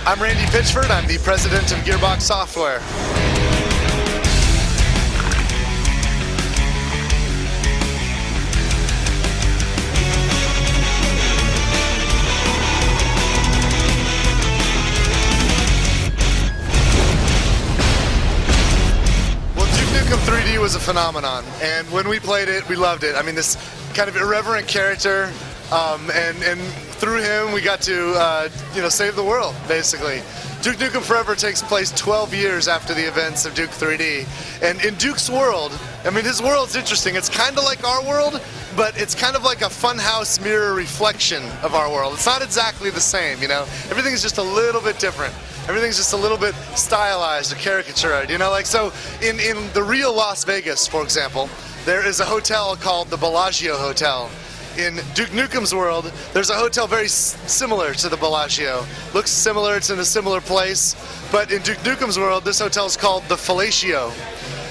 I'm Randy Pitchford. I'm the president of Gearbox Software. Well, Duke Nukem 3D was a phenomenon, and when we played it, we loved it. I mean, this kind of irreverent character, and through him, we got to, save the world, basically. Duke Nukem Forever takes place 12 years after the events of Duke 3D. And in Duke's world, I mean, his world's interesting. It's kind of like our world, but it's kind of like a funhouse mirror reflection of our world. It's not exactly the same, you know? Everything's just a little bit different. Everything's just a little bit stylized or caricatured, you know? Like, so in the real Las Vegas, for example, there is a hotel called the Bellagio Hotel. In Duke Nukem's world, there's a hotel very similar to the Bellagio. Looks similar, it's in a similar place, but in Duke Nukem's world, this hotel is called the Fellatio.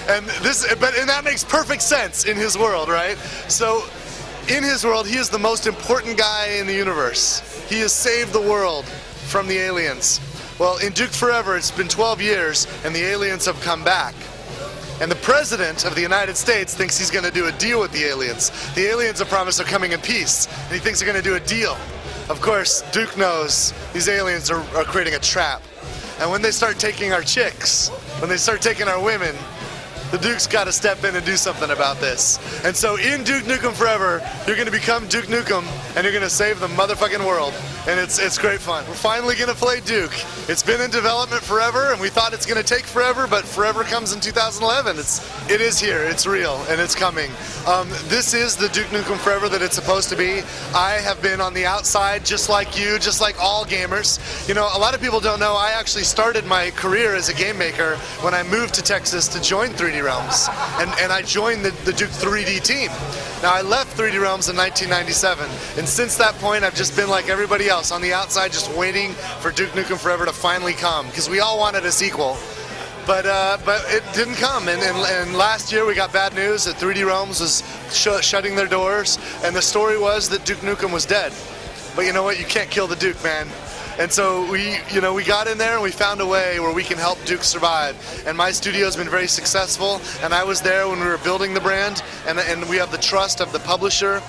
And that makes perfect sense in his world, right? So, in his world, he is the most important guy in the universe. He has saved the world from the aliens. Well, in Duke Forever, it's been 12 years, and the aliens have come back. And the President of the United States thinks he's going to do a deal with the aliens. The aliens have promised they're coming in peace, and he thinks they're going to do a deal. Of course, Duke knows these aliens are creating a trap. And when they start taking our chicks, when they start taking our women, the Duke's got to step in and do something about this. And so in Duke Nukem Forever, you're going to become Duke Nukem, and you're going to save the motherfucking world. And it's great fun. We're finally going to play Duke. It's been in development forever, and we thought it's going to take forever, but forever comes in 2011. It is here, it's real, and it's coming. This is the Duke Nukem Forever that it's supposed to be. I have been on the outside just like you, just like all gamers. You know, a lot of people don't know I actually started my career as a game maker when I moved to Texas to join 3D Realms, and I joined the Duke 3D team. Now, I left 3D Realms in 1997, and since that point, I've just been like everybody else, on the outside, just waiting for Duke Nukem Forever to finally come, because we all wanted a sequel, but it didn't come. And last year, we got bad news that 3D Realms was shutting their doors, and the story was that Duke Nukem was dead. But you know what? You can't kill the Duke, man. And so we got in there and we found a way where we can help Duke survive. And my studio's been very successful, and I was there when we were building the brand, and we have the trust of the publisher,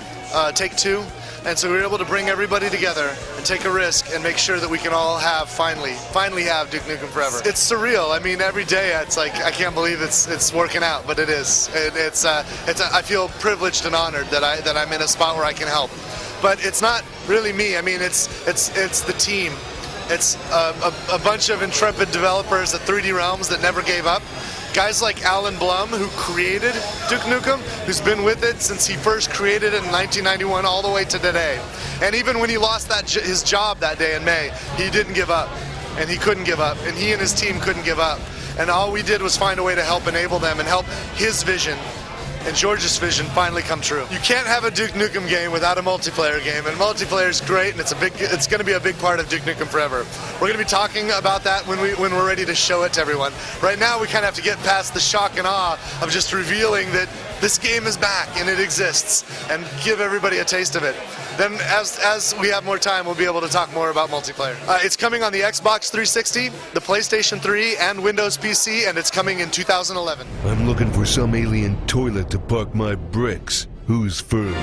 Take-Two. And so we were able to bring everybody together and take a risk and make sure that we can all finally have Duke Nukem Forever. It's surreal. I mean, every day it's like, I can't believe it's working out, but it is. I feel privileged and honored that I'm in a spot where I can help. But it's not really me. I mean, it's the team. It's a bunch of intrepid developers at 3D Realms that never gave up. Guys like Alan Blum, who created Duke Nukem, who's been with it since he first created it in 1991 all the way to today. And even when he lost his job that day in May, he didn't give up. And he couldn't give up. And he and his team couldn't give up. And all we did was find a way to help enable them and help his vision and George's vision finally come true. You can't have a Duke Nukem game without a multiplayer game, and multiplayer is great, and it's going to be a big part of Duke Nukem Forever. We're going to be talking about that when we're ready to show it to everyone. Right now, we kind of have to get past the shock and awe of just revealing that this game is back and it exists, and give everybody a taste of it. Then, as we have more time, we'll be able to talk more about multiplayer. It's coming on the Xbox 360, the PlayStation 3, and Windows PC, and it's coming in 2011. I'm looking for some alien toilet to park my bricks. Who's first?